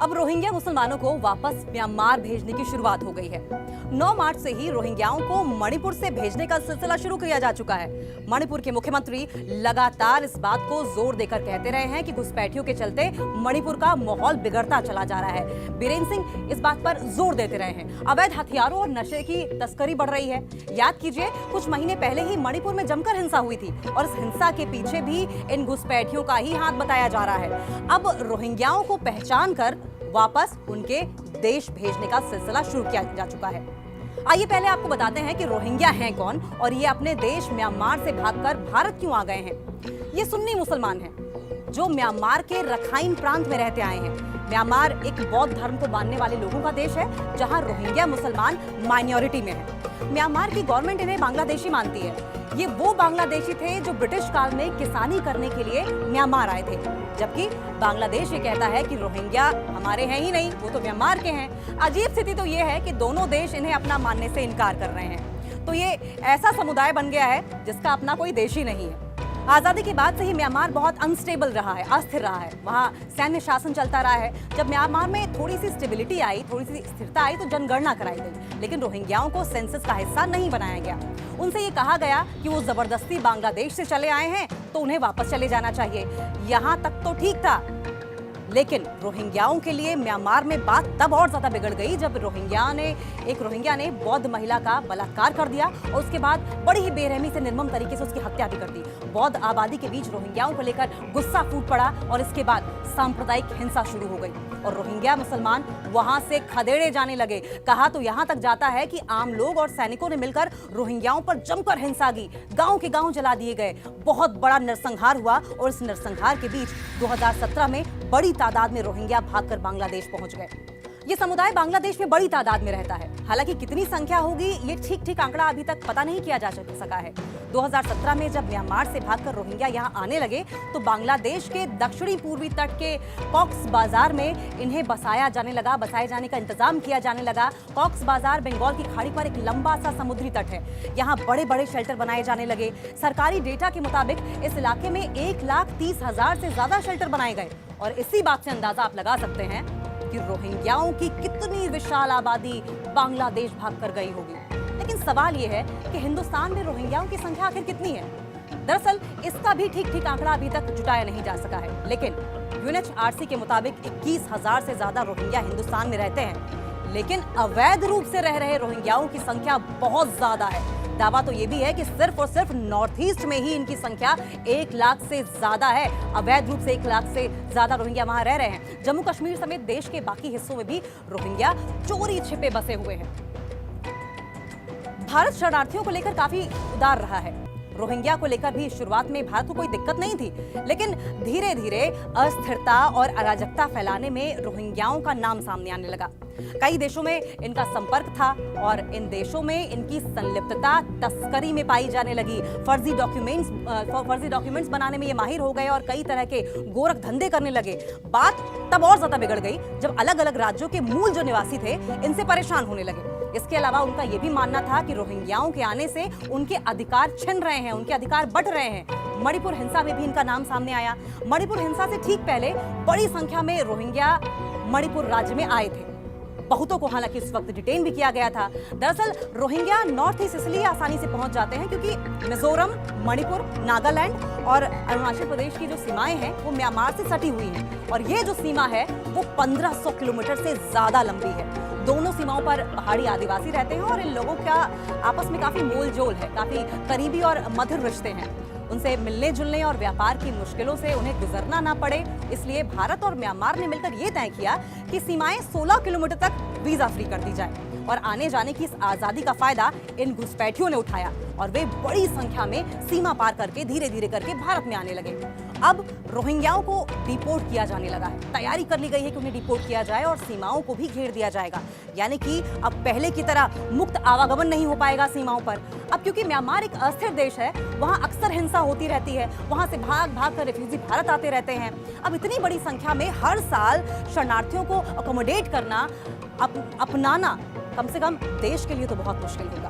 अब रोहिंग्या मुसलमानों को वापस म्यांमार भेजने की शुरुआत हो गई है। 9 मार्च से ही रोहिंग्याओं को मणिपुर से भेजने का सिलसिला शुरू किया जा चुका है। मणिपुर के मुख्यमंत्री लगातार इस बात को जोर देकर कहते रहे हैं कि घुसपैठियों के चलते मणिपुर का माहौल बिगड़ता चला जा रहा है। बीरेन सिंह इस बात पर जोर देते रहे हैं। अवैध हथियारों और नशे की तस्करी बढ़ रही है। याद कीजिए, कुछ महीने पहले ही मणिपुर में जमकर हिंसा हुई थी और इस हिंसा के पीछे भी इन घुसपैठियों का ही हाथ बताया जा रहा है। अब रोहिंग्याओं को पहचान कर वापस उनके देश भेजने का सिलसिला शुरू किया जा चुका है। आइए पहले आपको बताते हैं कि रोहिंग्या हैं कौन और ये अपने देश म्यांमार से भागकर भारत क्यों आ गए हैं। ये सुन्नी मुसलमान हैं जो म्यांमार के रखाइन प्रांत में रहते आए हैं। म्यांमार एक बौद्ध धर्म को मानने वाले लोगों का देश है, जहां रोहिंग्या मुसलमान माइनॉरिटी में है। म्यांमार की गवर्नमेंट इन्हें बांग्लादेशी मानती है। ये वो बांग्लादेशी थे जो ब्रिटिश काल में किसानी करने के लिए म्यांमार आए थे, जबकि बांग्लादेश ये कहता है कि रोहिंग्या हमारे हैं ही नहीं, वो तो म्यांमार के हैं। अजीब स्थिति तो ये है कि दोनों देश इन्हें अपना मानने से इनकार कर रहे हैं। तो ये ऐसा समुदाय बन गया है जिसका अपना कोई देश ही नहीं है। आजादी के बाद से ही म्यांमार बहुत अनस्टेबल रहा है, अस्थिर रहा है। वहाँ सैन्य शासन चलता रहा है। जब म्यांमार में थोड़ी सी स्टेबिलिटी आई, थोड़ी सी स्थिरता आई तो जनगणना कराई गई, लेकिन रोहिंग्याओं को सेंसस का हिस्सा नहीं बनाया गया। उनसे ये कहा गया कि वो जबरदस्ती बांग्लादेश से चले आए हैं तो उन्हें वापस चले जाना चाहिए। यहाँ तक तो ठीक था, लेकिन रोहिंग्याओं के लिए म्यांमार में बात तब और ज्यादा बिगड़ गई जब एक रोहिंग्या ने बौद्ध महिला का बलात्कार कर दिया और उसके बाद बड़ी ही बेरहमी से निर्मम तरीके से उसकी हत्या भी कर दी। बौद्ध आबादी के बीच रोहिंग्याओं को लेकर गुस्सा फूट पड़ा और इसके बाद सांप्रदायिक हिंसा शुरू हो गई और रोहिंग्या मुसलमान वहां से खदेड़े जाने लगे। कहा तो यहां तक जाता है कि आम लोग और सैनिकों ने मिलकर रोहिंग्याओं पर जमकर हिंसा की। गांव के गांव जला दिए गए। बहुत बड़ा नरसंहार हुआ और इस नरसंहार के बीच 2017 में बड़ी तादाद में रोहिंग्या भागकर बांग्लादेश पहुंच गए। ये समुदाय बांग्लादेश में बड़ी तादाद में रहता है। हालांकि कितनी संख्या होगी ये ठीक आंकड़ा अभी तक पता नहीं किया जा सका है। 2017 में जब म्यांमार से भागकर रोहिंग्या यहां आने लगे तो बांग्लादेश के दक्षिणी पूर्वी तट के कॉक्स बाजार में इन्हें बसाए जाने का इंतजाम किया जाने लगा। कॉक्स बाजार बंगाल की खाड़ी पर एक लंबा सा समुद्री तट है। यहाँ बड़े बड़े शेल्टर बनाए जाने लगे। सरकारी डेटा के मुताबिक इस इलाके में 1,30,000 से ज्यादा शेल्टर बनाए गए और इसी बात से अंदाजा आप लगा सकते हैं कि रोहिंग्याओं की कितनी विशाल आबादी बांग्लादेश भागकर गई होगी। लेकिन सवाल यह है कि हिंदुस्तान में रोहिंग्याओं की संख्या आखिर कितनी है। दरअसल इसका भी ठीक आंकड़ा अभी तक जुटाया नहीं जा सका है, लेकिन यूएनएचआरसी के मुताबिक 21,000 से ज्यादा रोहिंग्या हिंदुस्तान में रहते हैं, लेकिन अवैध रूप से रह रहे रोहिंग्याओं की संख्या बहुत ज्यादा है। दावा तो ये भी है कि सिर्फ और सिर्फ नॉर्थ ईस्ट में ही इनकी संख्या 1 लाख से ज्यादा है। अवैध रूप से 1 लाख से ज्यादा रोहिंग्या वहां रह रहे हैं। जम्मू कश्मीर समेत देश के बाकी हिस्सों में भी रोहिंग्या चोरी छिपे बसे हुए हैं। भारत शरणार्थियों को लेकर काफी उदार रहा है। रोहिंग्या को लेकर भी शुरुआत में भारत को कोई दिक्कत नहीं थी, लेकिन धीरे धीरे अस्थिरता और अराजकता फैलाने में रोहिंग्याओं का नाम सामने आने लगा। कई देशों में इनका संपर्क था और इन देशों में इनकी संलिप्तता तस्करी में पाई जाने लगी। फर्जी डॉक्यूमेंट्स बनाने में ये माहिर हो गए और कई तरह के गोरख धंधे करने लगे। बात तब और ज्यादा बिगड़ गई जब अलग अलग राज्यों के मूल जो निवासी थे इनसे परेशान होने लगे। इसके अलावा उनका यह भी मानना था कि रोहिंग्याओं के आने से उनके अधिकार छिन रहे हैं, उनके अधिकार बंट रहे हैं। मणिपुर हिंसा में भी इनका नाम सामने आया। मणिपुर हिंसा से ठीक पहले बड़ी संख्या में रोहिंग्या मणिपुर राज्य में आए थे। बहुतों को हालांकि इस वक्त डिटेन भी किया गया था। दरअसल रोहिंग्या नॉर्थ ईस्ट इसलिए आसानी से पहुंच जाते हैं क्योंकि मिजोरम, मणिपुर, नागालैंड और अरुणाचल प्रदेश की जो सीमाएं हैं वो म्यांमार से सटी हुई हैं और ये जो सीमा है वो 1500 किलोमीटर से ज्यादा लंबी है। दोनों सीमाओं पर पहाड़ी आदिवासी रहते हैं और इन लोगों का आपस में काफी मोल जोल है, काफी करीबी और मधुर रिश्ते हैं। उनसे मिलने जुलने और व्यापार की मुश्किलों से उन्हें गुजरना ना पड़े, इसलिए भारत और म्यांमार ने मिलकर ये तय किया कि सीमाएं 16 किलोमीटर तक वीजा फ्री कर दी जाए और आने जाने की इस आजादी का फायदा इन घुसपैठियों ने उठाया और वे बड़ी संख्या में सीमा पार करके धीरे धीरे करके भारत में आने लगे। अब रोहिंग्याओं को डिपोर्ट किया जाने लगा है। तैयारी कर ली गई है कि उन्हें डिपोर्ट किया जाए और सीमाओं को भी घेर दिया जाएगा, यानी कि अब पहले की तरह मुक्त आवागमन नहीं हो पाएगा सीमाओं पर। अब क्योंकि म्यांमार एक अस्थिर देश है, वहां अक्सर हिंसा होती रहती है, वहां से भाग कर रेफ्यूजी भारत आते रहते हैं। अब इतनी बड़ी संख्या में हर साल शरणार्थियों को अकोमोडेट करना, अपनाना कम से कम देश के लिए तो बहुत मुश्किल होगा।